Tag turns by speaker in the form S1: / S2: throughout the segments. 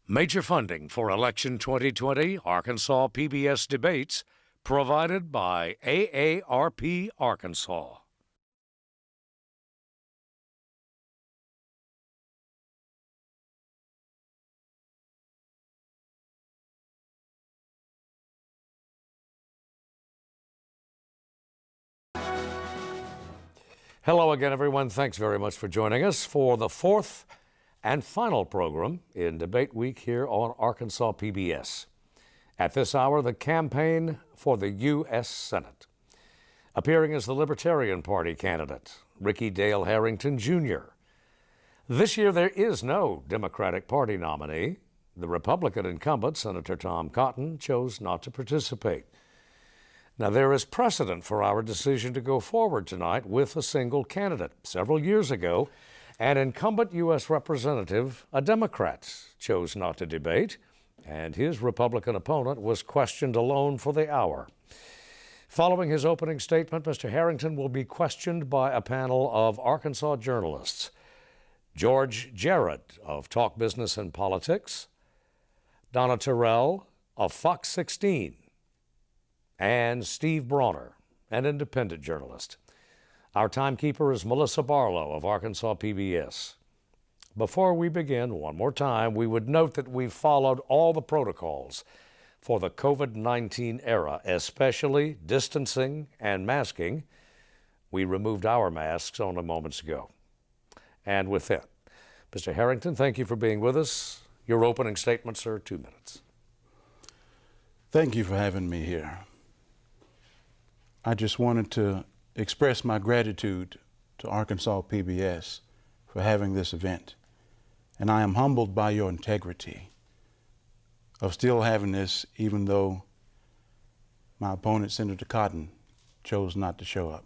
S1: Major funding for Election 2020 Arkansas PBS debates provided by AARP Arkansas. Hello again, everyone. Thanks very much for joining us for the fourth and final program in Debate Week here on Arkansas PBS. At this hour, the campaign for the U.S. Senate. Appearing as the Libertarian Party candidate, Ricky Dale Harrington, Jr. This year, there is no Democratic Party nominee. The Republican incumbent, Senator Tom Cotton, chose not to participate. Now, there is precedent for our decision to go forward tonight with a single candidate. Several years ago, an incumbent U.S. representative, a Democrat, chose not to debate, and his Republican opponent was questioned alone for the hour. Following his opening statement, Mr. Harrington will be questioned by a panel of Arkansas journalists. George Jarrett of Talk Business and Politics, Donna Terrell of Fox 16, and Steve Brawner, an independent journalist. Our timekeeper is Melissa Barlow of Arkansas PBS. Before we begin, one more time, we would note that we've followed all the protocols for the COVID-19 era, especially distancing and masking. We removed our masks only moments ago. And with that, Mr. Harrington, thank you for being with us. Your opening statement, sir, 2 minutes.
S2: Thank you for having me here. I just wanted to express my gratitude to Arkansas PBS for having this event. And I am humbled by your integrity of still having this, even though my opponent, Senator Cotton, chose not to show up.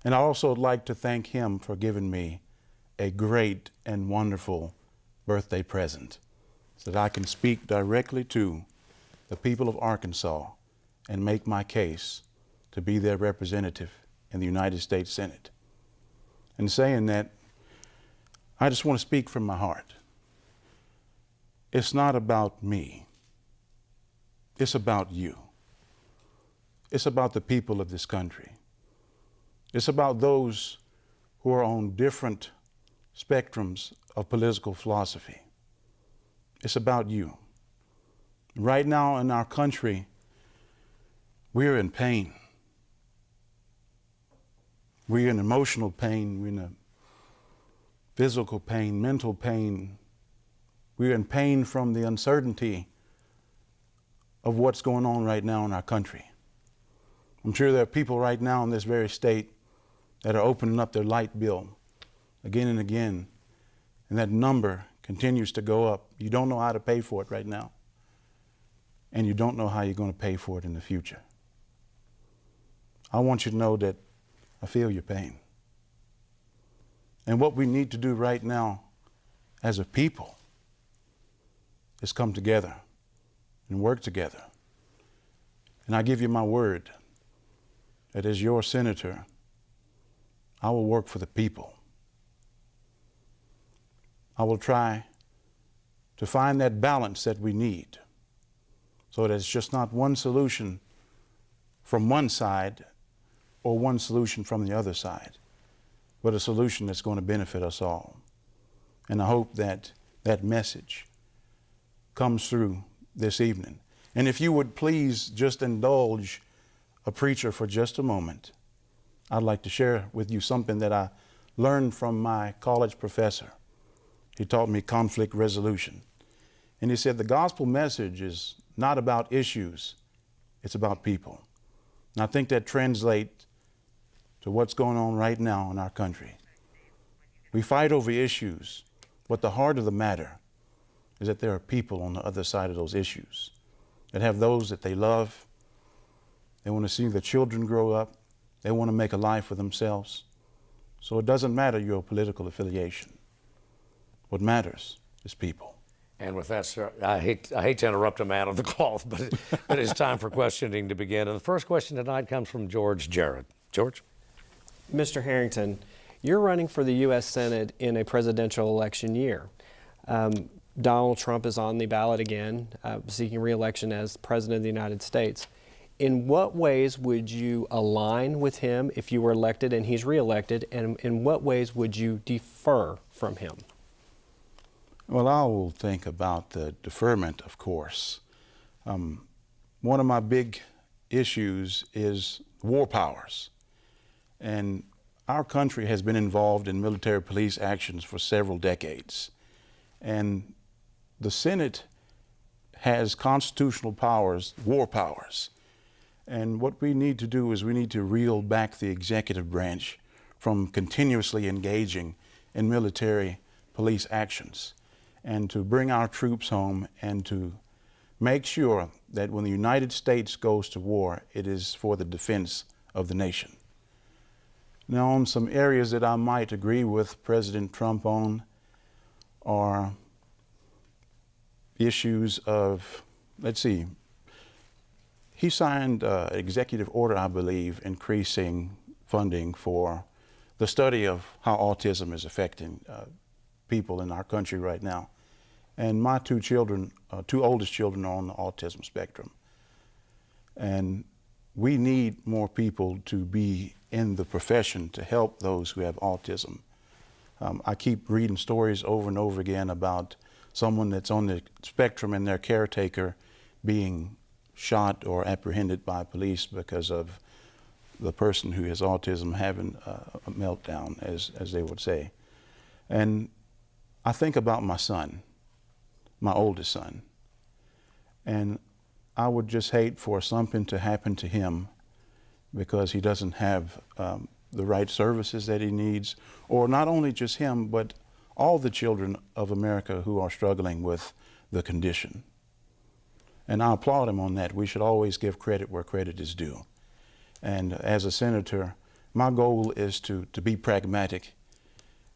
S2: And I also would like to thank him for giving me a great and wonderful birthday present so that I can speak directly to the people of Arkansas and make my case to be their representative in the United States Senate. And saying that, I just want to speak from my heart. It's not about me. It's about you. It's about the people of this country. It's about those who are on different spectrums of political philosophy. It's about you. Right now in our country, we're in pain. We're in emotional pain, we're in a physical pain, mental pain. We're in pain from the uncertainty of what's going on right now in our country. I'm sure there are people right now in this very state that are opening up their light bill again and again, and that number continues to go up. You don't know how to pay for it right now, and you don't know how you're going to pay for it in the future. I want you to know that I feel your pain. And what we need to do right now as a people is come together and work together. And I give you my word that as your senator, I will work for the people. I will try to find that balance that we need so that it's just not one solution from one side or one solution from the other side, but a solution that's going to benefit us all. And I hope that that message comes through this evening. And if you would please just indulge a preacher for just a moment, I'd like to share with you something that I learned from my college professor. He taught me conflict resolution. And he said the gospel message is not about issues, it's about people. And I think that translates to what's going on right now in our country. We fight over issues, but the heart of the matter is that there are people on the other side of those issues that have those that they love. They want to see the children grow up. They want to make a life for themselves. So it doesn't matter your political affiliation. What matters is people.
S1: And with that, sir, I hate to interrupt a man of the cloth, but it is time for questioning to begin. And the first question tonight comes from George Jarrett. George?
S3: Mr. Harrington, you're running for the U.S. Senate in a presidential election year. Donald Trump is on the ballot again, seeking re-election as President of the United States. In what ways would you align with him if you were elected and he's re-elected, and in what ways would you defer from him?
S2: Well, I will think about the deferment, of course. One of my big issues is war powers. And our country has been involved in military police actions for several decades. And the Senate has constitutional powers, war powers. And what we need to do is we need to reel back the executive branch from continuously engaging in military police actions, and to bring our troops home and to make sure that when the United States goes to war, it is for the defense of the nation. Now, on some areas that I might agree with President Trump on are issues of, let's see, he signed an executive order, I believe, increasing funding for the study of how autism is affecting people in our country right now. And my two oldest children are on the autism spectrum. And we need more people to be in the profession to help those who have autism. I keep reading stories over and over again about someone that's on the spectrum and their caretaker being shot or apprehended by police because of the person who has autism having a meltdown, as they would say. And I think about my son, my oldest son, and I would just hate for something to happen to him because he doesn't have the right services that he needs, or not only just him, but all the children of America who are struggling with the condition. And I applaud him on that. We should always give credit where credit is due. And as a senator, my goal is to be pragmatic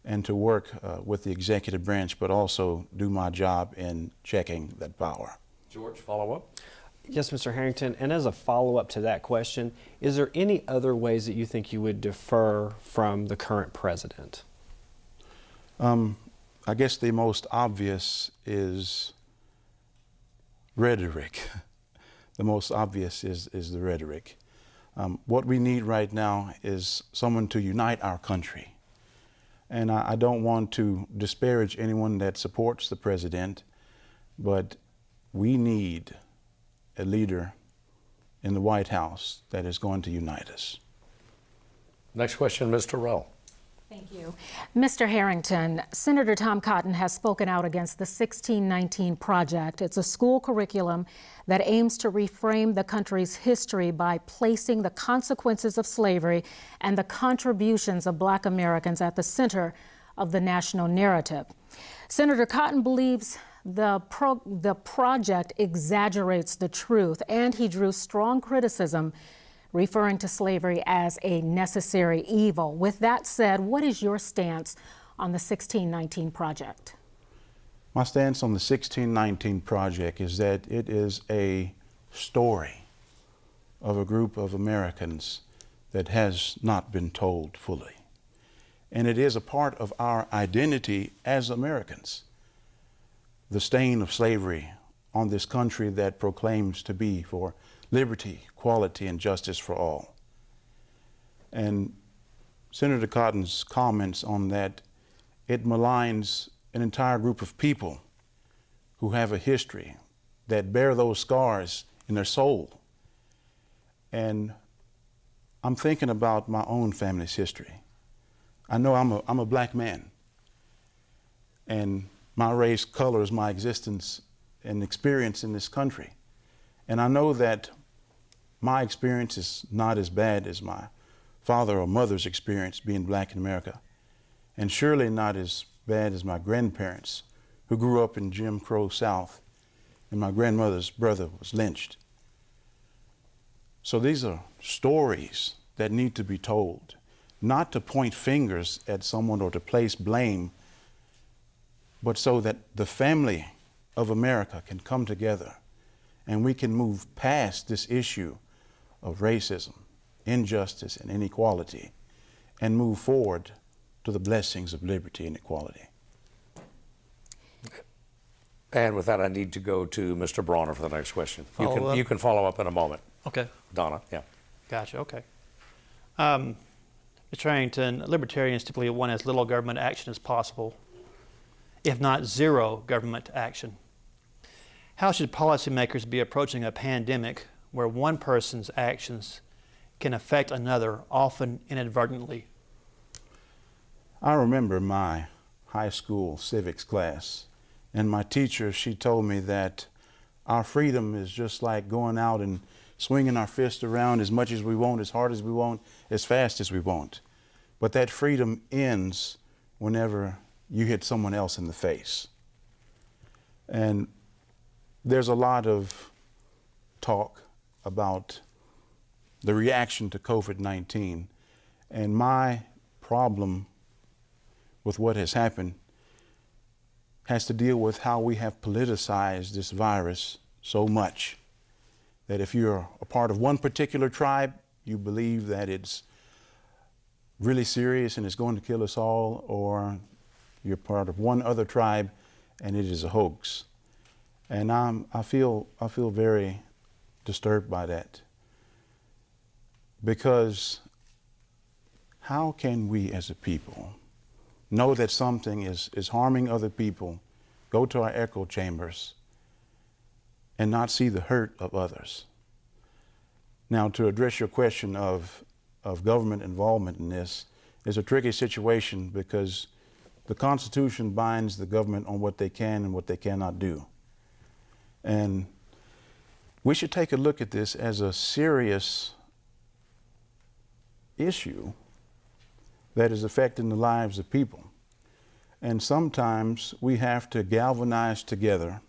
S2: and to work with the executive branch, but also do my job in checking that power.
S1: George, follow up?
S3: Yes, Mr. Harrington, and as a follow-up to that question, is there any other ways that you think you would defer from the current president?
S2: I guess the most obvious is rhetoric. The most obvious is the rhetoric. What we need right now is someone to unite our country. And I don't want to disparage anyone that supports the president, but we need a leader in the White House that is going to unite us.
S1: Next question, Ms. Terrell.
S4: Thank you. Mr. Harrington, Senator Tom Cotton has spoken out against the 1619 Project. It's a school curriculum that aims to reframe the country's history by placing the consequences of slavery and the contributions of Black Americans at the center of the national narrative. Senator Cotton believes the project exaggerates the truth, and he drew strong criticism referring to slavery as a necessary evil. With that said, what is your stance on the 1619 Project?
S2: My stance on the 1619 Project is that it is a story of a group of Americans that has not been told fully. And it is a part of our identity as Americans. The stain of slavery on this country that proclaims to be for liberty, equality, and justice for all. And Senator Cotton's comments on that, it maligns an entire group of people who have a history, that bear those scars in their soul. And I'm thinking about my own family's history. I know I'm a Black man, and my race colors my existence and experience in this country. And I know that my experience is not as bad as my father or mother's experience being Black in America, and surely not as bad as my grandparents who grew up in Jim Crow South, and my grandmother's brother was lynched. So these are stories that need to be told, not to point fingers at someone or to place blame, but so that the family of America can come together and we can move past this issue of racism, injustice, and inequality, and move forward to the blessings of liberty and equality.
S1: And with that, I need to go to Mr. Brawner for the next question.
S5: Follow up?
S1: You can follow up in a moment.
S5: Okay.
S1: Donna, yeah.
S5: Gotcha. Okay. Mr. Harrington, Libertarians typically want as little government action as possible, if not zero government action. How should policymakers be approaching a pandemic where one person's actions can affect another, often inadvertently?
S2: I remember my high school civics class, and my teacher, she told me that our freedom is just like going out and swinging our fist around as much as we want, as hard as we want, as fast as we want. But that freedom ends whenever you hit someone else in the face. And there's a lot of talk about the reaction to COVID-19. And my problem with what has happened has to deal with how we have politicized this virus so much that if you're a part of one particular tribe, you believe that it's really serious and it's going to kill us all, or you're part of one other tribe and it is a hoax. And I feel very disturbed by that, because how can we as a people know that something is harming other people, go to our echo chambers, and not see the hurt of others? Now, to address your question of government involvement in this is a tricky situation, because the Constitution binds the government on what they can and what they cannot do. And we should take a look at this as a serious issue that is affecting the lives of people. And sometimes we have to galvanize together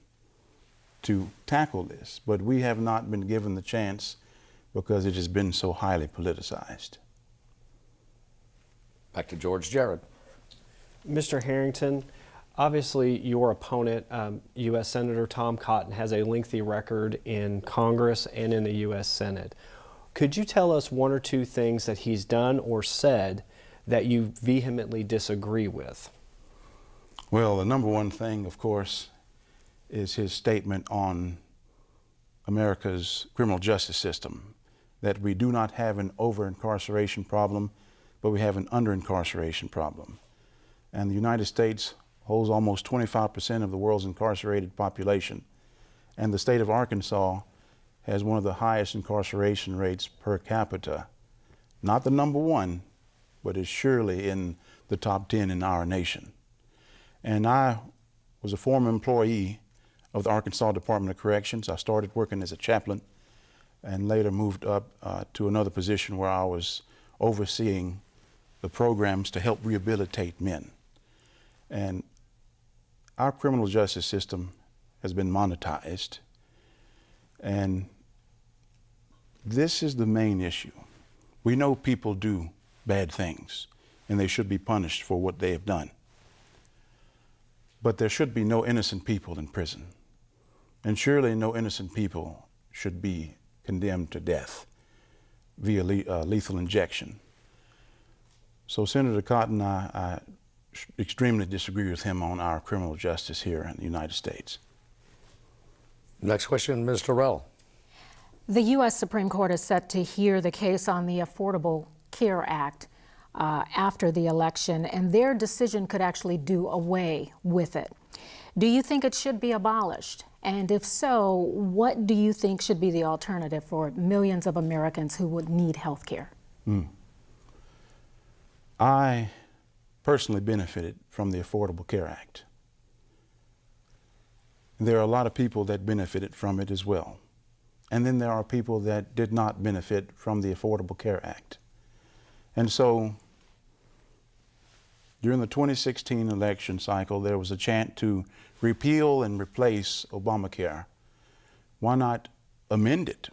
S2: to tackle this, but we have not been given the chance because it has been so highly politicized.
S1: Back to George Jared.
S3: Mr. Harrington, obviously your opponent, U.S. Senator Tom Cotton, has a lengthy record in Congress and in the U.S. Senate. Could you tell us one or two things that he's done or said that you vehemently disagree with?
S2: Well, the number one thing, of course, is his statement on America's criminal justice system, that we do not have an over-incarceration problem, but we have an under-incarceration problem. And the United States holds almost 25% of the world's incarcerated population. And the state of Arkansas has one of the highest incarceration rates per capita. Not the number one, but is surely in the top 10 in our nation. And I was a former employee of the Arkansas Department of Corrections. I started working as a chaplain and later moved up to another position where I was overseeing the programs to help rehabilitate men. And our criminal justice system has been monetized. And this is the main issue. We know people do bad things and they should be punished for what they have done. But there should be no innocent people in prison. And surely no innocent people should be condemned to death via lethal injection. So Senator Cotton, I extremely disagree with him on our criminal justice here in the United States.
S1: Next question, Ms. Terrell.
S4: The U.S. Supreme Court is set to hear the case on the Affordable Care Act after the election, and their decision could actually do away with it. Do you think it should be abolished? And if so, what do you think should be the alternative for millions of Americans who would need health care?
S2: I personally benefited from the Affordable Care Act. There are a lot of people that benefited from it as well. And then there are people that did not benefit from the Affordable Care Act. And so during the 2016 election cycle, there was a chant to repeal and replace Obamacare. Why not amend it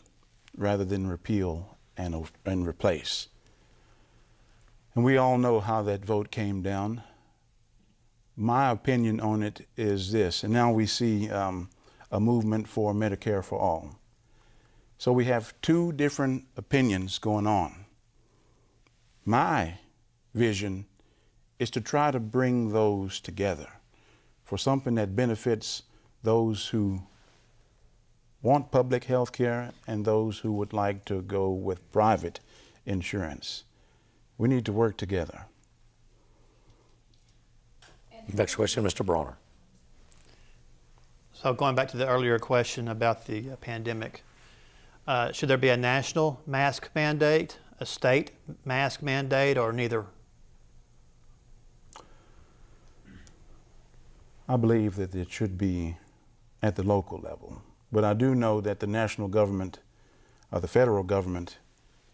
S2: rather than repeal and replace? And we all know how that vote came down. My opinion on it is this, and now we see a movement for Medicare for all. So we have two different opinions going on. My vision is to try to bring those together for something that benefits those who want public health care and those who would like to go with private insurance. We need to work together.
S1: Next question, Mr. Brawner.
S5: So going back to the earlier question about the pandemic, should there be a national mask mandate, a state mask mandate, or neither?
S2: I believe that it should be at the local level. But I do know that the national government, or the federal government,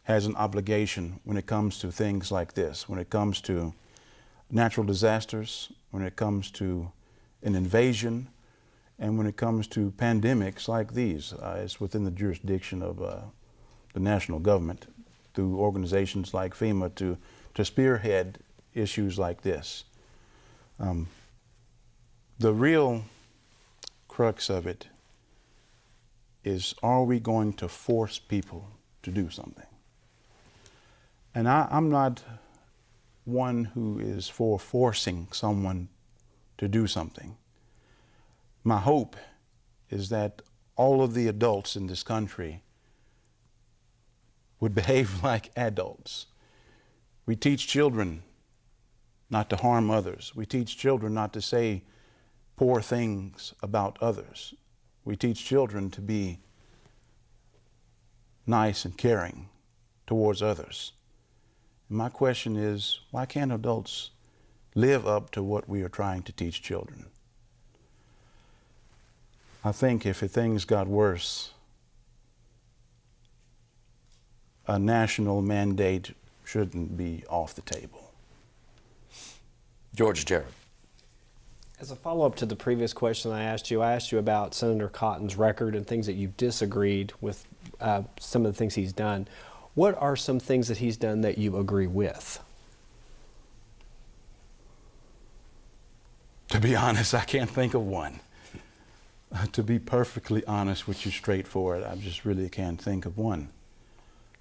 S2: has an obligation when it comes to things like this, when it comes to natural disasters, when it comes to an invasion, and when it comes to pandemics like these. It's within the jurisdiction of the national government through organizations like FEMA to spearhead issues like this. The real crux of it is, are we going to force people to do something? And I'm not one who is for forcing someone to do something. My hope is that all of the adults in this country would behave like adults. We teach children not to harm others. We teach children not to say poor things about others. We teach children to be nice and caring towards others. And my question is, why can't adults live up to what we are trying to teach children? I think if things got worse, a national mandate shouldn't be off the table.
S1: George Jarrett.
S3: As a follow-up to the previous question I asked you about Senator Cotton's record and things that you disagreed with, some of the things he's done. What are some things that he's done that you agree with?
S2: To be honest, I can't think of one. To be perfectly honest with you, straightforward, I just really can't think of one.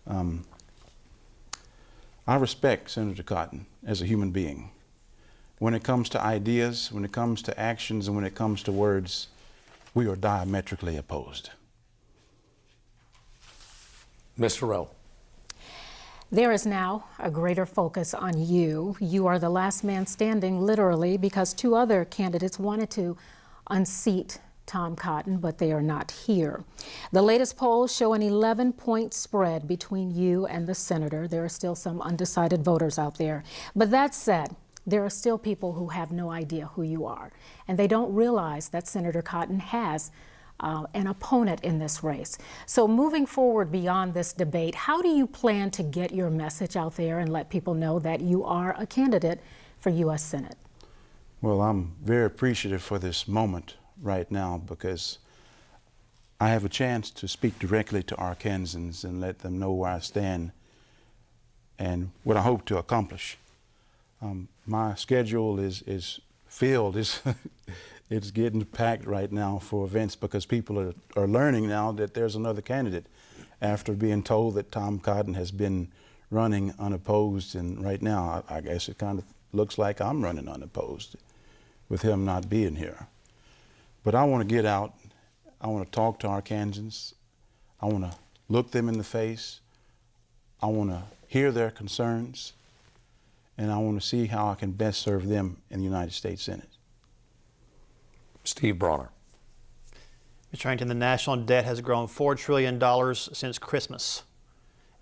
S2: I respect Senator Cotton as a human being. When it comes to ideas, when it comes to actions, and when it comes to words, we are diametrically opposed.
S1: Ms. Terrell.
S4: There is now a greater focus on you. You are the last man standing, literally, because two other candidates wanted to unseat Tom Cotton, but they are not here. The latest polls show an 11-point spread between you and the senator. There are still some undecided voters out there. But that said, there are still people who have no idea who you are, and they don't realize that Senator Cotton has an opponent in this race. So moving forward beyond this debate, how do you plan to get your message out there and let people know that you are a candidate for U.S. Senate?
S2: Well, I'm very appreciative for this moment right now because I have a chance to speak directly to Arkansans and let them know where I stand and what I hope to accomplish. My schedule is filled. It's getting packed right now for events because people are learning now that there's another candidate after being told that Tom Cotton has been running unopposed. And right now, I guess it kind of looks like I'm running unopposed with him not being here. But I want to get out. I want to talk to Arkansans. I want to look them in the face. I want to hear their concerns. And I want to see how I can best serve them in the United States Senate.
S1: Steve Brawner.
S5: Mr. Harrington, the national debt has grown $4 trillion since Christmas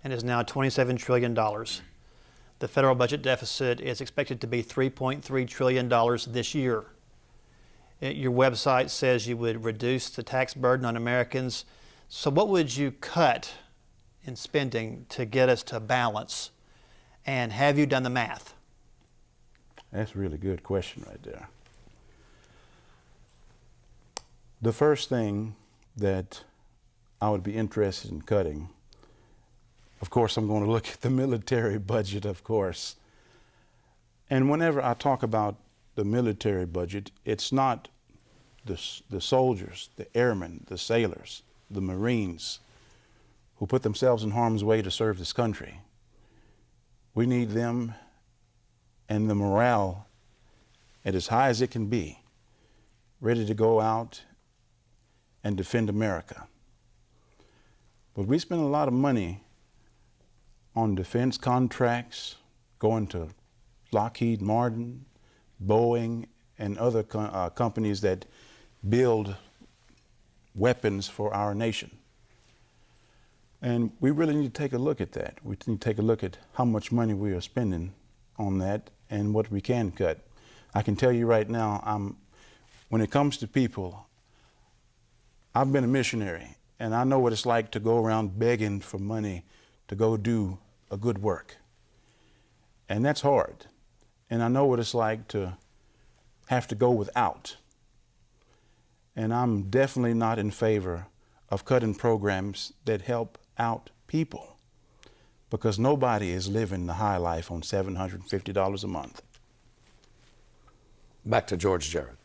S5: and is now $27 trillion. The federal budget deficit is expected to be $3.3 trillion this year. Your website says you would reduce the tax burden on Americans. So what would you cut in spending to get us to balance? And have you done the math?
S2: That's a really good question right there. The first thing that I would be interested in cutting, of course, I'm going to look at the military budget, of course. And whenever I talk about the military budget, it's not the soldiers, the airmen, the sailors, the Marines who put themselves in harm's way to serve this country. We need them and the morale at as high as it can be, ready to go out and defend America. But we spend a lot of money on defense contracts, going to Lockheed Martin, Boeing, and other companies that build weapons for our nation. And we really need to take a look at that. We need to take a look at how much money we are spending on that and what we can cut. I can tell you right now, when it comes to people, I've been a missionary, and I know what it's like to go around begging for money to go do a good work. And that's hard. And I know what it's like to have to go without. And I'm definitely not in favor of cutting programs that help out people, because nobody is living the high life on $750 a month.
S1: Back to George Jarrett.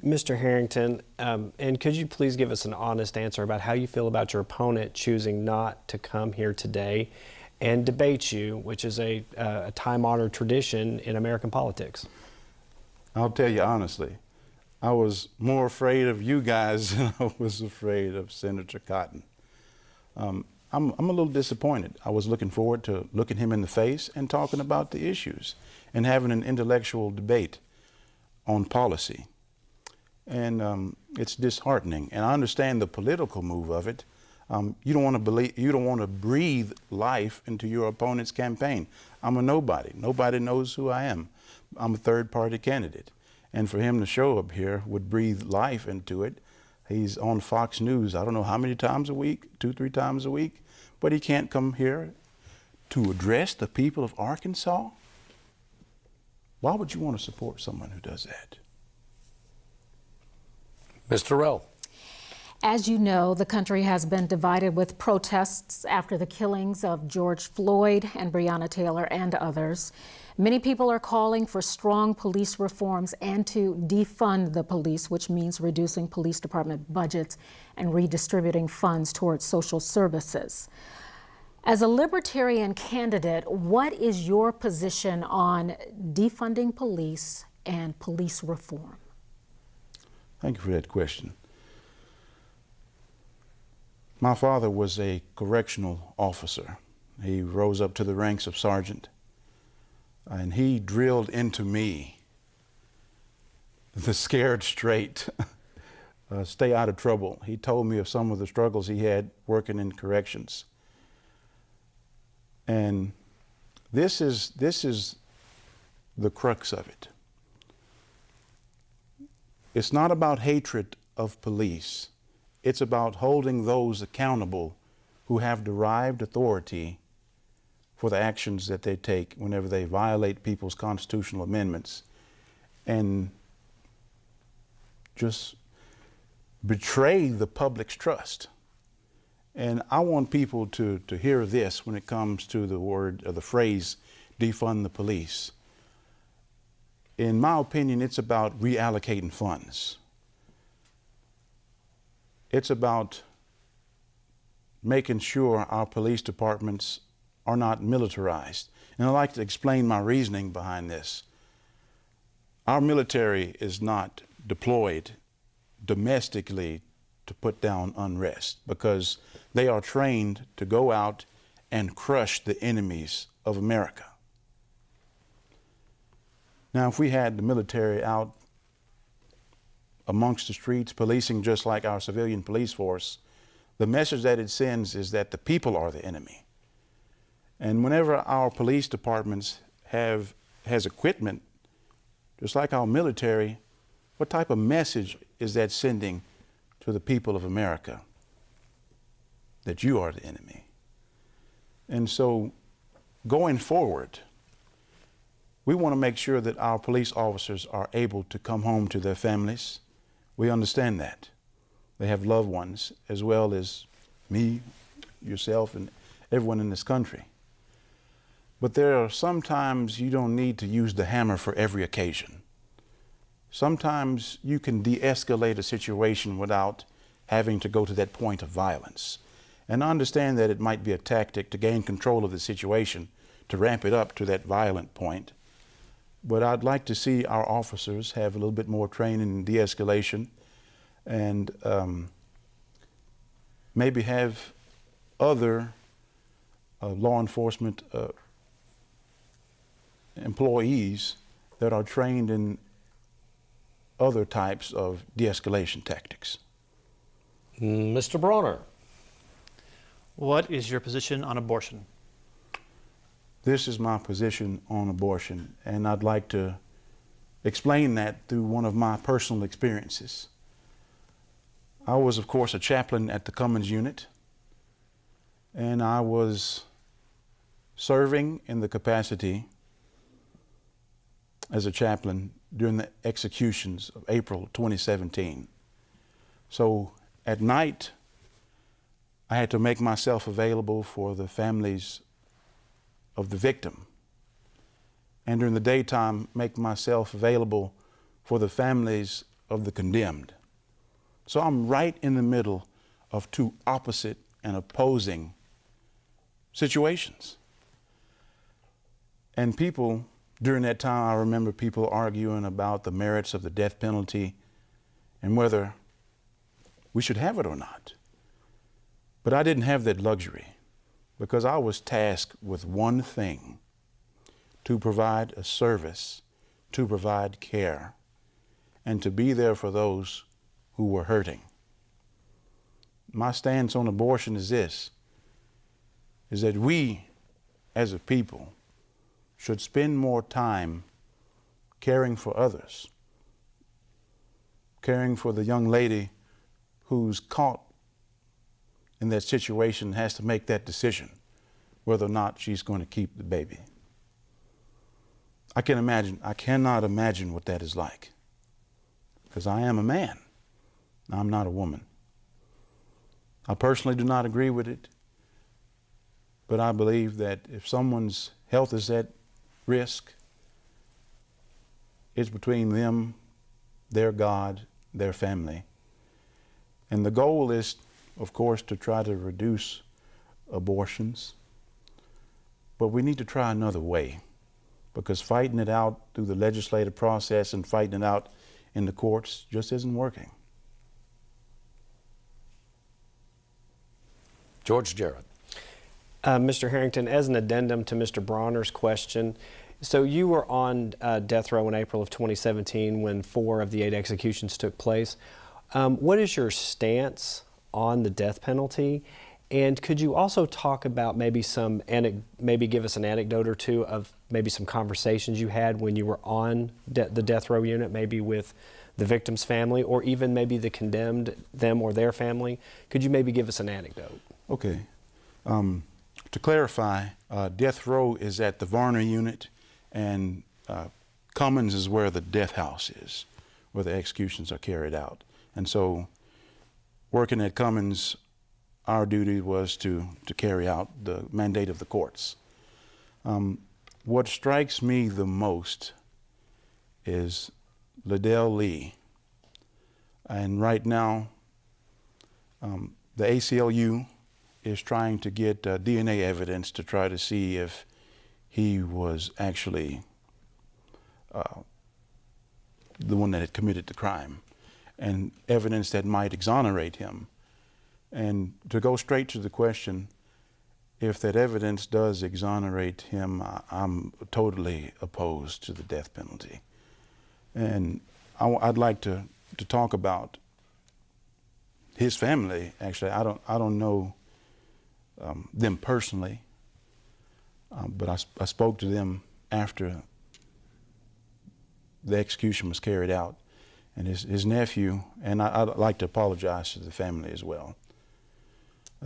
S3: Mr. Harrington, and could you please give us an honest answer about how you feel about your opponent choosing not to come here today and debate you, which is a time-honored tradition in American politics?
S2: I'll tell you honestly, I was more afraid of you guys than I was afraid of Senator Cotton. I'm a little disappointed. I was looking forward to looking him in the face and talking about the issues and having an intellectual debate on policy. And it's disheartening. And I understand the political move of it. You don't want to breathe life into your opponent's campaign. I'm a nobody. Nobody knows who I am. I'm a third-party candidate. And for him to show up here would breathe life into it. He's on Fox News, I don't know how many times a week, 2-3 times a week, but he can't come here to address the people of Arkansas? Why would you want to support someone who does that?
S1: Mr. Terrell.
S4: As you know, the country has been divided with protests after the killings of George Floyd and Breonna Taylor and others. Many people are calling for strong police reforms and to defund the police, which means reducing police department budgets and redistributing funds towards social services. As a Libertarian candidate, what is your position on defunding police and police reform?
S2: Thank you for that question. My father was a correctional officer. He rose up to the ranks of sergeant, and he drilled into me the scared straight, stay out of trouble. He told me of some of the struggles he had working in corrections. And this is the crux of it. It's not about hatred of police. It's about holding those accountable who have derived authority for the actions that they take whenever they violate people's constitutional amendments and just betray the public's trust. And I want people to hear this when it comes to the word or the phrase, defund the police. In my opinion, it's about reallocating funds. It's about making sure our police departments are not militarized. And I'd like to explain my reasoning behind this. Our military is not deployed domestically to put down unrest, because they are trained to go out and crush the enemies of America. Now, if we had the military out amongst the streets, policing just like our civilian police force, the message that it sends is that the people are the enemy. And whenever our police departments has equipment, just like our military, what type of message is that sending to the people of America? That you are the enemy. And so, going forward, we want to make sure that our police officers are able to come home to their families. We understand that. They have loved ones, as well as me, yourself, and everyone in this country. But there are sometimes you don't need to use the hammer for every occasion. Sometimes you can de-escalate a situation without having to go to that point of violence. And I understand that it might be a tactic to gain control of the situation, to ramp it up to that violent point. But I'd like to see our officers have a little bit more training in de-escalation and maybe have other law enforcement employees that are trained in other types of de-escalation tactics.
S1: Mr. Brawner.
S5: What is your position on abortion?
S2: This is my position on abortion, and I'd like to explain that through one of my personal experiences. I was, of course, a chaplain at the Cummins unit, and I was serving in the capacity as a chaplain during the executions of April 2017. So at night, I had to make myself available for the families of the victim, and during the daytime, make myself available for the families of the condemned. So I'm right in the middle of two opposite and opposing situations. And people, during that time, I remember people arguing about the merits of the death penalty and whether we should have it or not. But I didn't have that luxury because I was tasked with one thing: to provide a service, to provide care, and to be there for those who were hurting. My stance on abortion is this, is that we as a people should spend more time caring for others, caring for the young lady who's caught in that situation, has to make that decision whether or not she's going to keep the baby. I cannot imagine what that is like, because I am a man. I'm not a woman. I personally do not agree with it, but I believe that if someone's health is at risk, it's between them, their God, their family. And the goal is, of course, to try to reduce abortions, but we need to try another way, because fighting it out through the legislative process and fighting it out in the courts just isn't working.
S1: George Jarrett.
S3: Mr. Harrington, as an addendum to Mr. Brawner's question, so you were on death row in April of 2017 when 4 of the 8 executions took place. What is your stance on the death penalty? And could you also talk about maybe give us an anecdote or two of maybe some conversations you had when you were on the death row unit, maybe with the victim's family, or even maybe the condemned, them or their family? Could you maybe give us an anecdote?
S2: Okay. To clarify, death row is at the Brawner unit, and Cummins is where the death house is, where the executions are carried out. And so, working at Cummins, our duty was to carry out the mandate of the courts. What strikes me the most is Liddell Lee. And right now, the ACLU is trying to get DNA evidence to try to see if he was actually the one that had committed the crime, and evidence that might exonerate him. And to go straight to the question, if that evidence does exonerate him, I'm totally opposed to the death penalty. And I'd like to talk about his family. Actually, I don't know them personally, but I spoke to them after the execution was carried out, and his nephew, and I'd like to apologize to the family as well.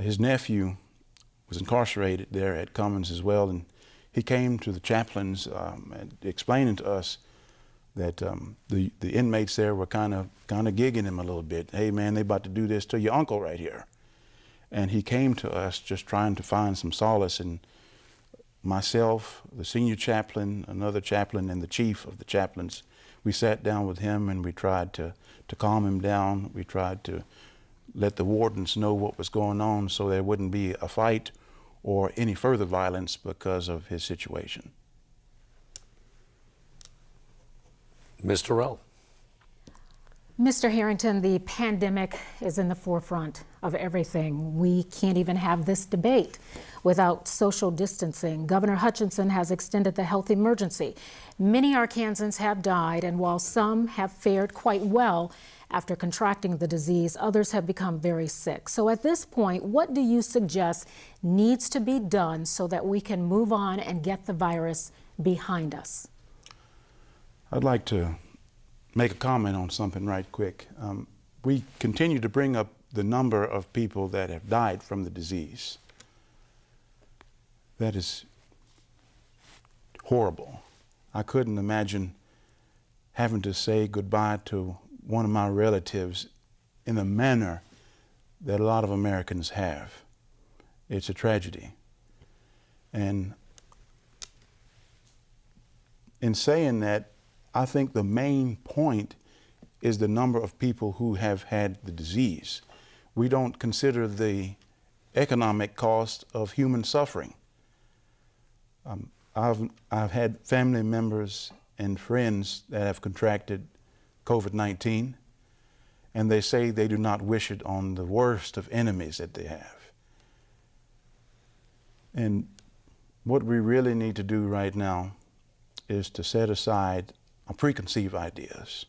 S2: His nephew was incarcerated there at Cummins as well, and he came to the chaplains and explaining to us that the inmates there were kind of gigging him a little bit. Hey man, they about to do this to your uncle right here. And he came to us just trying to find some solace, and myself, the senior chaplain, another chaplain, and the chief of the chaplains, we sat down with him and we tried to calm him down. We tried to let the wardens know what was going on so there wouldn't be a fight or any further violence because of his situation.
S1: Ms. Terrell.
S4: Mr. Harrington, the pandemic is in the forefront of everything. We can't even have this debate without social distancing. Governor Hutchinson has extended the health emergency. Many Arkansans have died, and while some have fared quite well after contracting the disease, others have become very sick. So at this point, what do you suggest needs to be done so that we can move on and get the virus behind us?
S2: I'd like to make a comment on something right quick. We continue to bring up the number of people that have died from the disease. That is horrible. I couldn't imagine having to say goodbye to one of my relatives in the manner that a lot of Americans have. It's a tragedy. And in saying that, I think the main point is the number of people who have had the disease. We don't consider the economic cost of human suffering. I've had family members and friends that have contracted COVID-19, and they say they do not wish it on the worst of enemies that they have. And what we really need to do right now is to set aside our preconceived ideas,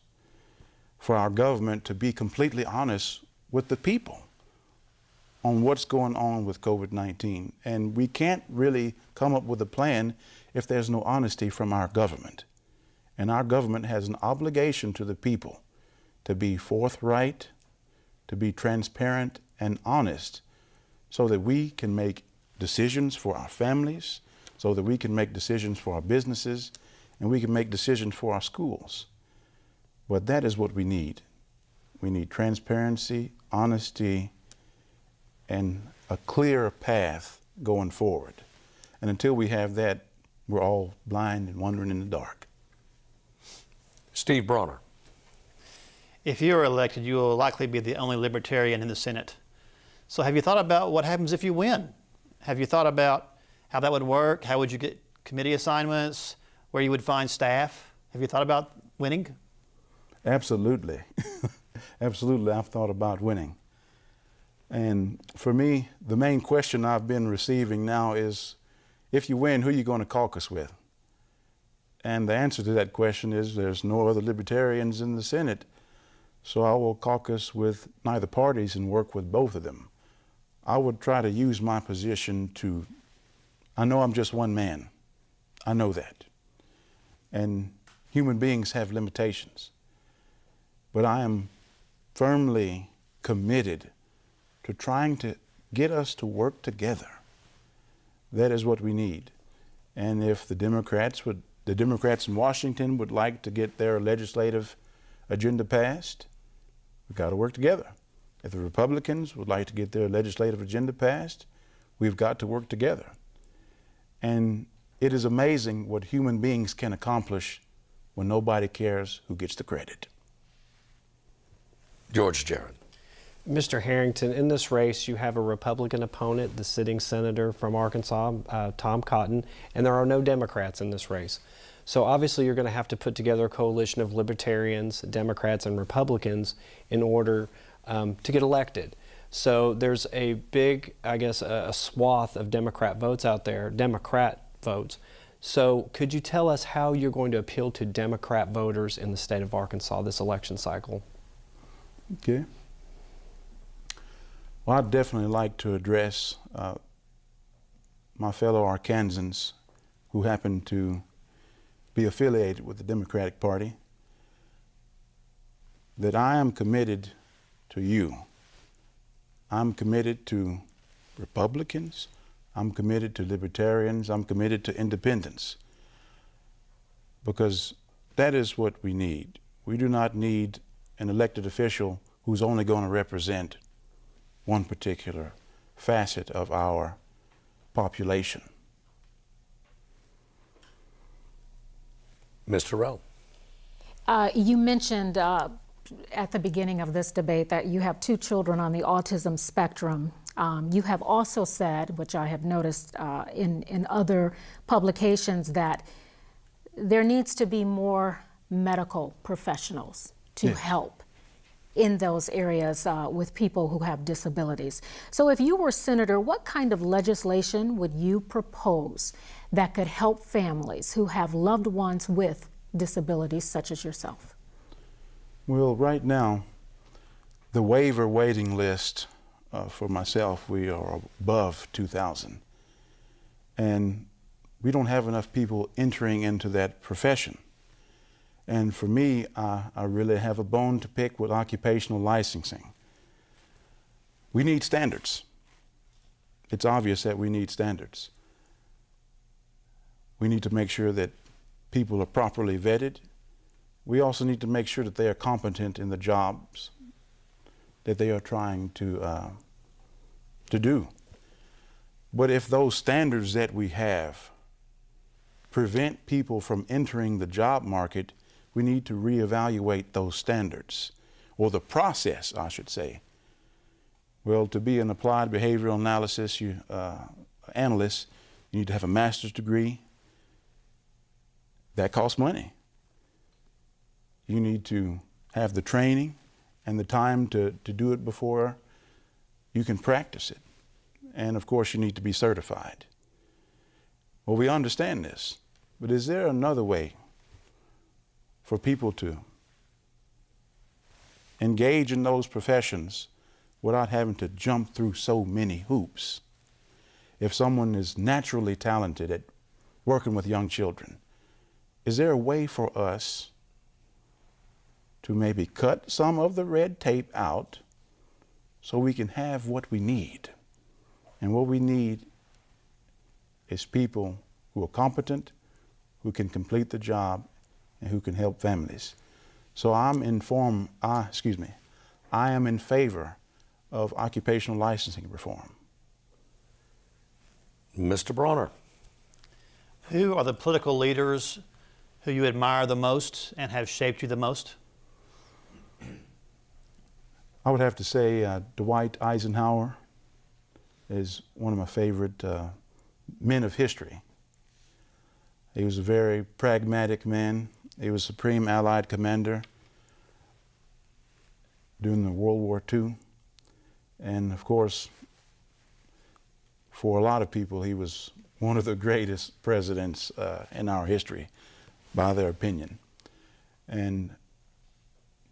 S2: for our government to be completely honest with the people on what's going on with COVID-19. And we can't really come up with a plan if there's no honesty from our government. And our government has an obligation to the people to be forthright, to be transparent and honest, so that we can make decisions for our families, so that we can make decisions for our businesses, and we can make decisions for our schools. But that is what we need. We need transparency, honesty, and a clear path going forward. And until we have that, we're all blind and wandering in the dark.
S1: Steve Brawner.
S5: If you are elected, you will likely be the only Libertarian in the Senate. So have you thought about what happens if you win? Have you thought about how that would work? How would you get committee assignments? Where you would find staff? Have you thought about winning?
S2: Absolutely. Absolutely, I've thought about winning. And for me, the main question I've been receiving now is, if you win, who are you going to caucus with? And the answer to that question is there's no other Libertarians in the Senate, so I will caucus with neither parties and work with both of them. I would try to use my position to, I know I'm just one man. I know that. And human beings have limitations. But I am firmly committed to trying to get us to work together. That is what we need. And if the Democrats in Washington would like to get their legislative agenda passed, we've got to work together. If the Republicans would like to get their legislative agenda passed, we've got to work together. And it is amazing what human beings can accomplish when nobody cares who gets the credit.
S1: George Jared.
S3: Mr. Harrington, in this race, you have a Republican opponent, the sitting senator from Arkansas, Tom Cotton, and there are no Democrats in this race. So obviously you're going to have to put together a coalition of Libertarians, Democrats, and Republicans in order to get elected. So there's a big, I guess, a swath of Democrat votes out there, Democrat votes. So could you tell us how you're going to appeal to Democrat voters in the state of Arkansas this election cycle?
S2: Okay. Well, I'd definitely like to address my fellow Arkansans who happen to be affiliated with the Democratic Party, that I am committed to you. I'm committed to Republicans, I'm committed to Libertarians, I'm committed to independents, because that is what we need. We do not need an elected official who's only going to represent one particular facet of our population.
S1: Ms. Terrell.
S4: You mentioned at the beginning of this debate that you have 2 children on the autism spectrum. You have also said, which I have noticed in other publications, that there needs to be more medical professionals to help in those areas with people who have disabilities. So if you were senator, what kind of legislation would you propose that could help families who have loved ones with disabilities such as yourself?
S2: Well, right now, the waiver waiting list for myself, we are above 2,000. And we don't have enough people entering into that profession. And for me, I really have a bone to pick with occupational licensing. We need standards. It's obvious that we need standards. We need to make sure that people are properly vetted. We also need to make sure that they are competent in the jobs that they are trying to do. But if those standards that we have prevent people from entering the job market, we need to reevaluate those standards, or the process, I should say. Well, to be an applied behavioral analysis analyst, you need to have a master's degree. That costs money. You need to have the training and the time to do it before you can practice it. And of course, you need to be certified. Well, we understand this, but is there another way for people to engage in those professions without having to jump through so many hoops? If someone is naturally talented at working with young children, is there a way for us to maybe cut some of the red tape out so we can have what we need? And what we need is people who are competent, who can complete the job, and who can help families. So I am in favor of occupational licensing reform.
S1: Mr. Brawner.
S5: Who are the political leaders who you admire the most and have shaped you the most?
S2: I would have to say Dwight Eisenhower is one of my favorite men of history. He was a very pragmatic man. He was Supreme Allied Commander during the World War II. And of course, for a lot of people, he was one of the greatest presidents in our history, by their opinion. And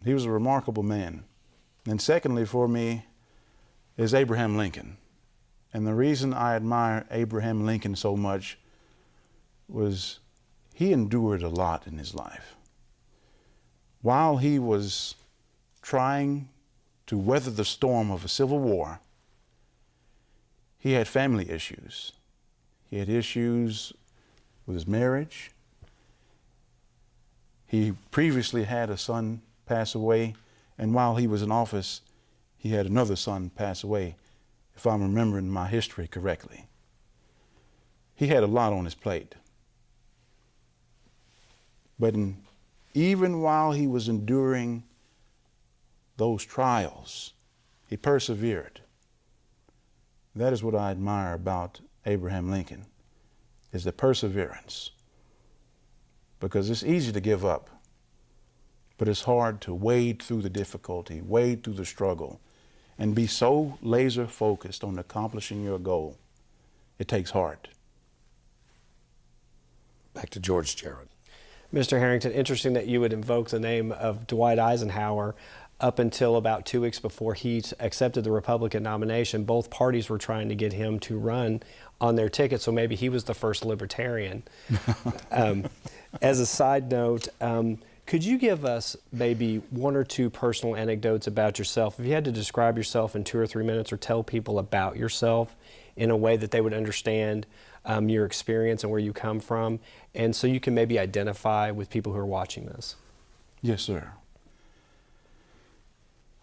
S2: he was a remarkable man. And secondly, for me, is Abraham Lincoln. And the reason I admire Abraham Lincoln so much was he endured a lot in his life. While he was trying to weather the storm of a civil war, he had family issues. He had issues with his marriage. He previously had a son pass away, and while he was in office, he had another son pass away, if I'm remembering my history correctly. He had a lot on his plate. But even while he was enduring those trials, he persevered. That is what I admire about Abraham Lincoln, is the perseverance. Because it's easy to give up, but it's hard to wade through the difficulty, wade through the struggle, and be so laser focused on accomplishing your goal. It takes heart.
S1: Back to George Jarrett.
S3: Mr. Harrington, interesting that you would invoke the name of Dwight Eisenhower. Up until about 2 weeks before he accepted the Republican nomination, both parties were trying to get him to run on their ticket, so maybe he was the first Libertarian. As a side note, could you give us maybe one or two personal anecdotes about yourself? If you had to describe yourself in 2 or 3 minutes, or tell people about yourself in a way that they would understand your experience and where you come from, and so you can maybe identify with people who are watching this.
S2: Yes, sir.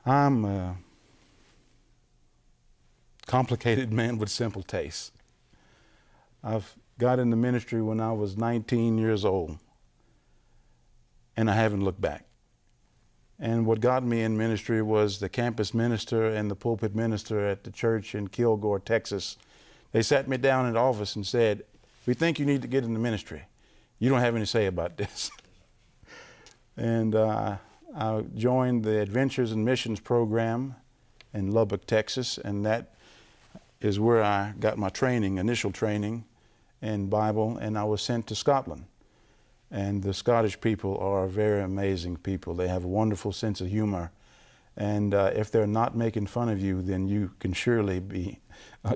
S2: I'm a complicated man with simple tastes. I've got into ministry when I was 19 years old, and I haven't looked back. And what got me in ministry was the campus minister and the pulpit minister at the church in Kilgore, Texas. They sat me down in the office and said, "We think you need to get into ministry. You don't have any say about this." And I I joined the Adventures and Missions program in Lubbock, Texas, and that is where I got my training, initial training in Bible, and I was sent to Scotland. And the Scottish people are very amazing people. They have a wonderful sense of humor. And if they're not making fun of you, then you can surely be,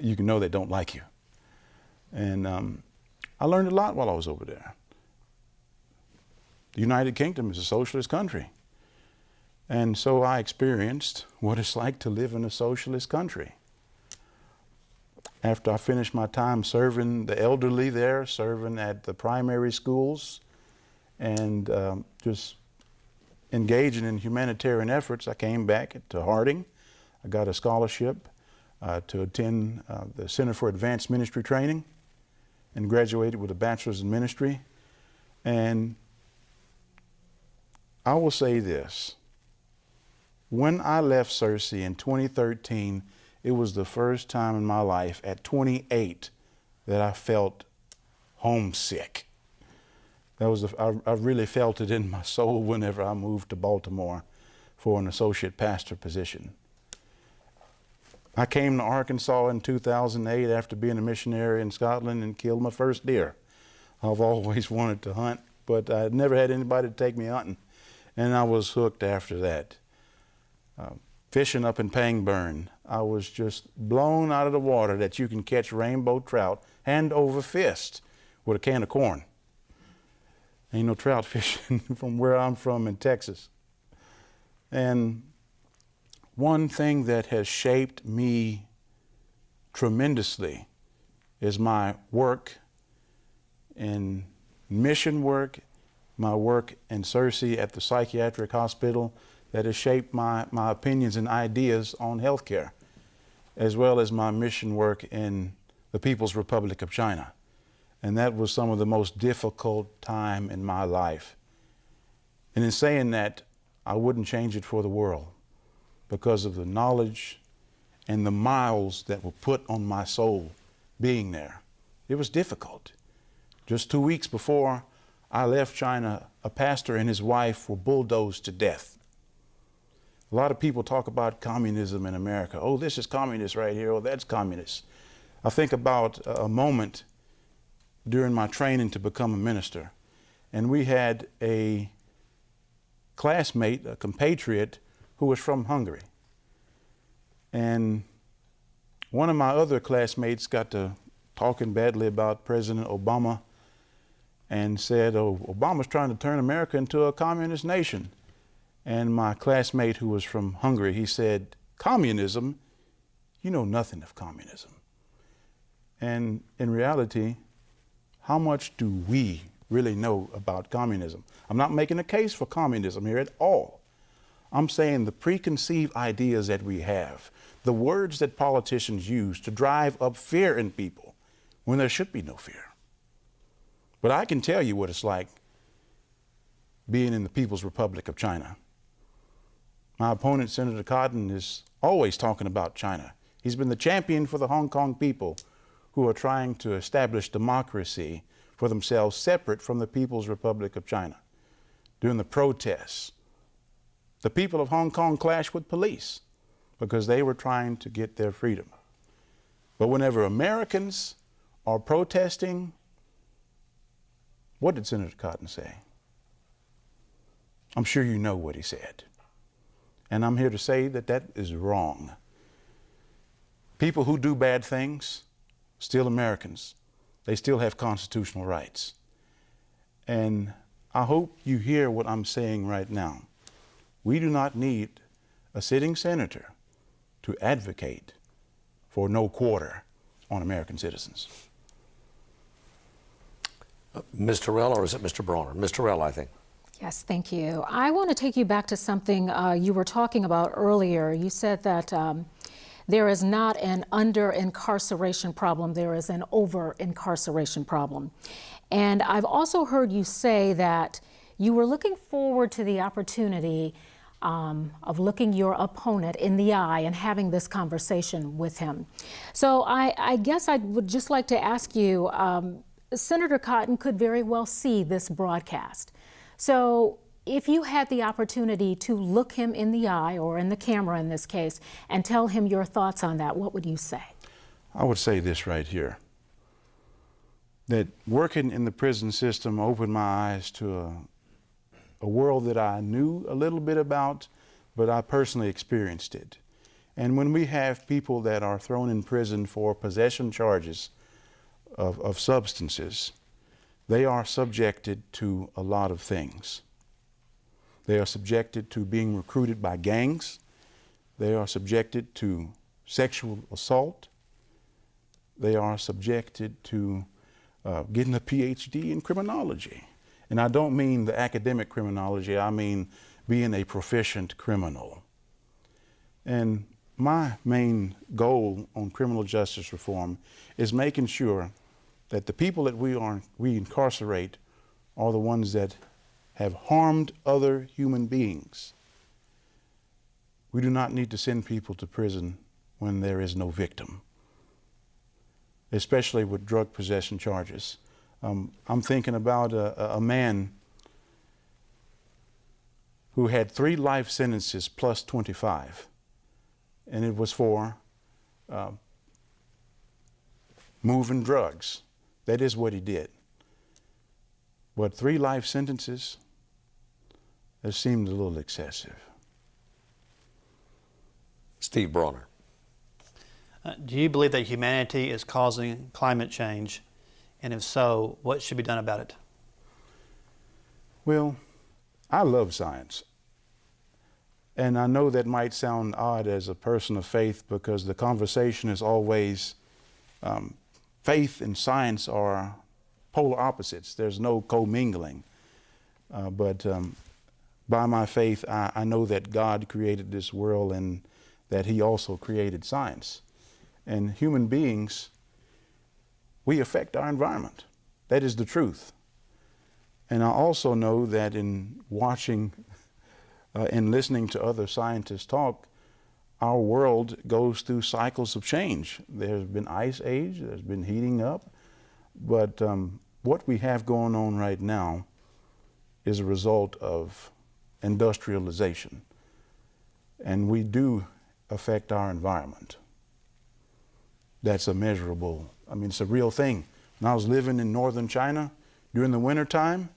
S2: you can know they don't like you. And I learned a lot while I was over there. The United Kingdom is a socialist country. And so I experienced what it's like to live in a socialist country. After I finished my time serving the elderly there, serving at the primary schools, and just engaging in humanitarian efforts, I came back to Harding. I got a scholarship to attend the Center for Advanced Ministry Training and graduated with a bachelor's in ministry. And I will say this. When I left Cersei in 2013, it was the first time in my life at 28 that I felt homesick. That was I really felt it in my soul whenever I moved to Baltimore for an associate pastor position. I came to Arkansas in 2008 after being a missionary in Scotland and killed my first deer. I've always wanted to hunt, but I never had anybody to take me hunting, and I was hooked after that. Fishing up in Pangburn, I was just blown out of the water that you can catch rainbow trout hand over fist with a can of corn. Ain't no trout fishing from where I'm from in Texas. And one thing that has shaped me tremendously is my work in mission work, my work in Cersei at the psychiatric hospital, that has shaped my opinions and ideas on healthcare, as well as my mission work in the People's Republic of China. And that was some of the most difficult time in my life. And in saying that, I wouldn't change it for the world because of the knowledge and the miles that were put on my soul being there. It was difficult. Just 2 weeks before I left China, a pastor and his wife were bulldozed to death. A lot of people talk about communism in America. Oh, this is communist right here, oh, that's communist. I think about a moment during my training to become a minister, and we had a classmate, a compatriot, who was from Hungary. And one of my other classmates got to talking badly about President Obama and said, oh, Obama's trying to turn America into a communist nation. And my classmate who was from Hungary, he said, communism? You know nothing of communism. And in reality, how much do we really know about communism? I'm not making a case for communism here at all. I'm saying the preconceived ideas that we have, the words that politicians use to drive up fear in people when there should be no fear. But I can tell you what it's like being in the People's Republic of China. My opponent, Senator Cotton, is always talking about China. He's been the champion for the Hong Kong people who are trying to establish democracy for themselves separate from the People's Republic of China. During the protests, the people of Hong Kong clashed with police because they were trying to get their freedom. But whenever Americans are protesting, what did Senator Cotton say? I'm sure you know what he said. And I'm here to say that that is wrong. People who do bad things, still Americans. They still have constitutional rights. And I hope you hear what I'm saying right now. We do not need a sitting senator to advocate for no quarter on American citizens.
S1: Ms. Terrell, or is it Mr. Brawner? Ms. Terrell, I think.
S4: Yes, thank you. I want to take you back to something you were talking about earlier. You said that there is not an under-incarceration problem, there is an over-incarceration problem. And I've also heard you say that you were looking forward to the opportunity of looking your opponent in the eye and having this conversation with him. So I guess I would just like to ask you, Senator Cotton could very well see this broadcast. So if you had the opportunity to look him in the eye, or in the camera in this case, and tell him your thoughts on that, what would you say?
S2: I would say this right here, that working in the prison system opened my eyes to a world that I knew a little bit about, but I personally experienced it. And when we have people that are thrown in prison for possession charges of substances, they are subjected to a lot of things. They are subjected to being recruited by gangs. They are subjected to sexual assault. They are subjected to getting a PhD in criminology. And I don't mean the academic criminology, I mean being a proficient criminal. And my main goal on criminal justice reform is making sure that the people that we incarcerate are the ones that have harmed other human beings. We do not need to send people to prison when there is no victim, especially with drug possession charges. I'm thinking about a man who had 3 life sentences plus 25, and it was for moving drugs. That is what he did. But 3 life sentences, it seemed a little excessive.
S1: Steve Brawner.
S5: Do you believe that humanity is causing climate change? And if so, what should be done about it?
S2: Well, I love science. And I know that might sound odd as a person of faith, because the conversation is always faith and science are polar opposites. There's no commingling. But by my faith, I know that God created this world and that He also created science. And human beings, we affect our environment. That is the truth. And I also know that in watching and listening to other scientists talk, our world goes through cycles of change. There's been ice age, there's been heating up, but what we have going on right now is a result of industrialization. And we do affect our environment. That's a measurable, I mean, it's a real thing. When I was living in northern China during the winter time,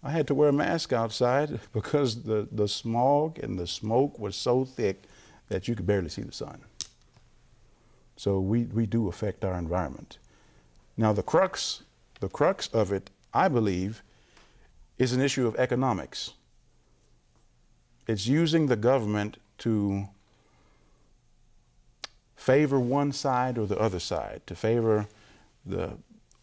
S2: I had to wear a mask outside because the smog and the smoke was so thick that you could barely see the sun. So we do affect our environment. Now the crux of it, I believe, is an issue of economics. It's using the government to favor one side or the other side, to favor the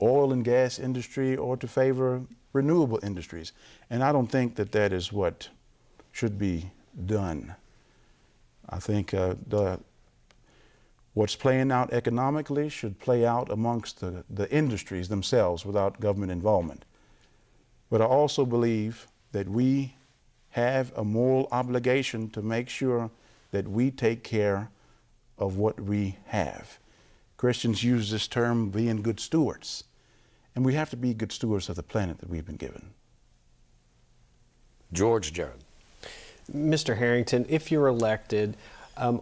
S2: oil and gas industry or to favor renewable industries. And I don't think that that is what should be done. I think what's playing out economically should play out amongst the industries themselves without government involvement. But I also believe that we have a moral obligation to make sure that we take care of what we have. Christians use this term, being good stewards. And we have to be good stewards of the planet that we've been given.
S1: George Jared.
S3: Mr. Harrington, if you're elected,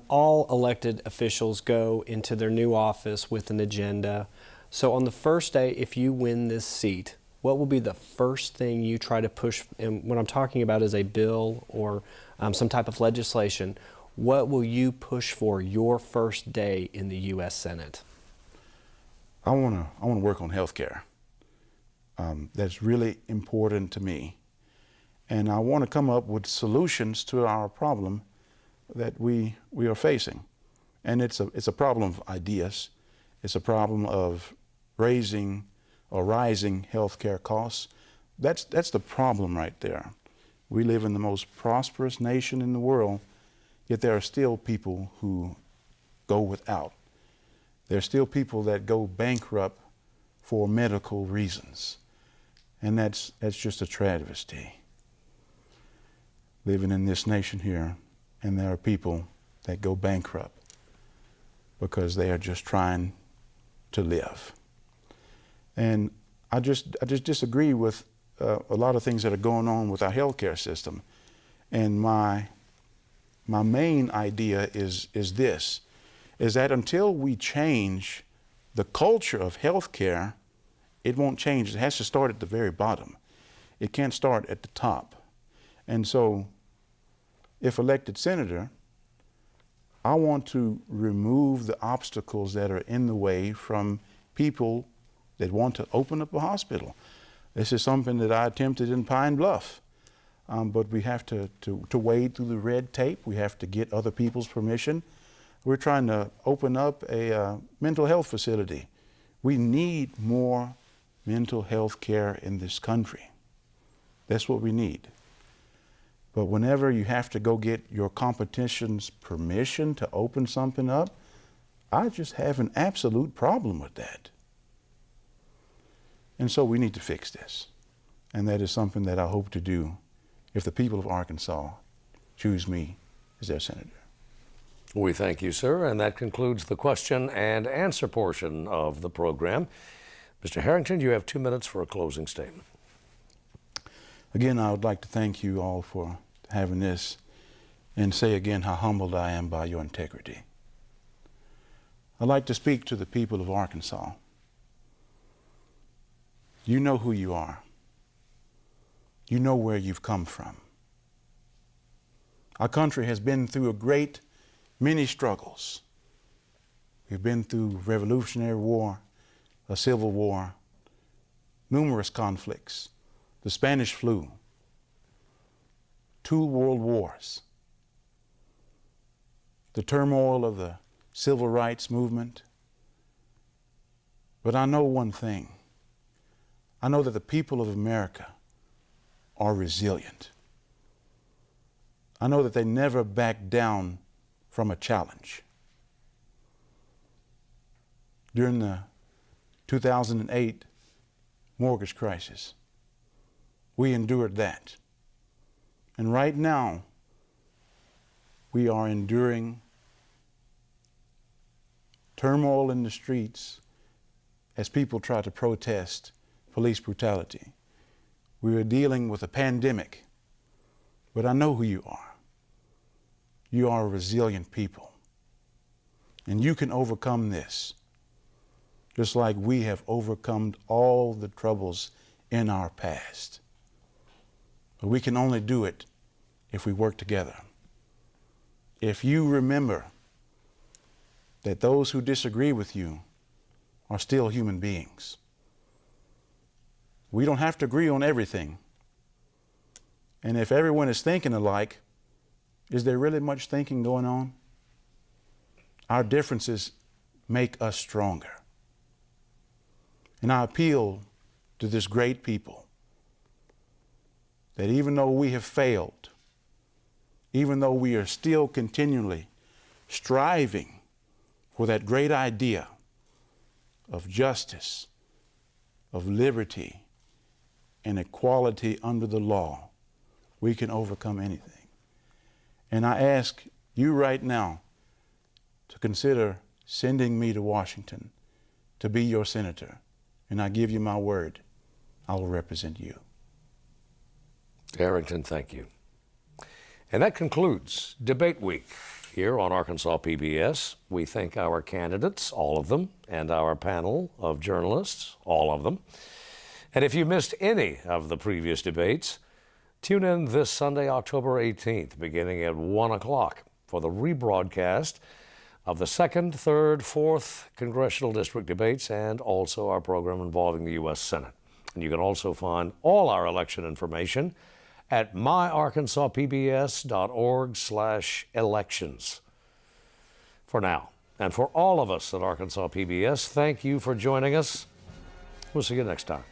S3: all elected officials go into their new office with an agenda. So on the first day, if you win this seat, what will be the first thing you try to push? And what I'm talking about is a bill or some type of legislation. What will you push for your first day in the U.S. Senate?
S2: I want to work on health care. That's really important to me. And I want to come up with solutions to our problem that we are facing. And it's a problem of ideas. It's a problem of rising health care costs. That's the problem right there. We live in the most prosperous nation in the world, yet there are still people who go without. There are still people that go bankrupt for medical reasons. And that's just a travesty. Living in this nation here, and there are people that go bankrupt because they are just trying to live. And I just disagree with a lot of things that are going on with our healthcare system. And my main idea is this, is that until we change the culture of healthcare, it won't change. It has to start at the very bottom. It can't start at the top. And so, if elected senator, I want to remove the obstacles that are in the way from people that want to open up a hospital. This is something that I attempted in Pine Bluff, but we have to wade through the red tape. We have to get other people's permission. We're trying to open up a mental health facility. We need more mental health care in this country. That's what we need. But whenever you have to go get your competition's permission to open something up, I just have an absolute problem with that. And so we need to fix this. And that is something that I hope to do if the people of Arkansas choose me as their senator.
S1: We thank you, sir, and that concludes the question and answer portion of the program. Mr. Harrington, you have 2 minutes for a closing statement.
S2: Again, I would like to thank you all for having this and say again how humbled I am by your integrity. I'd like to speak to the people of Arkansas. You know who you are. You know where you've come from. Our country has been through a great many struggles. We've been through Revolutionary War, a Civil War, numerous conflicts, the Spanish flu, 2 world wars, the turmoil of the civil rights movement. But I know one thing. I know that the people of America are resilient. I know that they never back down from a challenge. During the 2008 mortgage crisis, we endured that. And right now, we are enduring turmoil in the streets as people try to protest police brutality. We are dealing with a pandemic, but I know who you are. You are a resilient people, and you can overcome this, just like we have overcome all the troubles in our past. But we can only do it if we work together. If you remember that those who disagree with you are still human beings. We don't have to agree on everything. And if everyone is thinking alike, is there really much thinking going on? Our differences make us stronger. And I appeal to this great people that even though we have failed, even though we are still continually striving for that great idea of justice, of liberty, and equality under the law, we can overcome anything. And I ask you right now to consider sending me to Washington to be your senator. And I give you my word, I will represent you.
S1: Harrington, thank you. And that concludes Debate Week here on Arkansas PBS. We thank our candidates, all of them, and our panel of journalists, all of them. And if you missed any of the previous debates, tune in this Sunday, October 18th, beginning at 1 o'clock for the rebroadcast of the 2nd, 3rd, 4th Congressional District debates and also our program involving the U.S. Senate. And you can also find all our election information at myarkansaspbs.org/elections. For now, and for all of us at Arkansas PBS, thank you for joining us. We'll see you next time.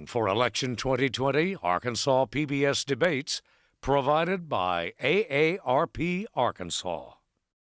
S1: For Election 2020 Arkansas PBS Debates, provided by AARP Arkansas.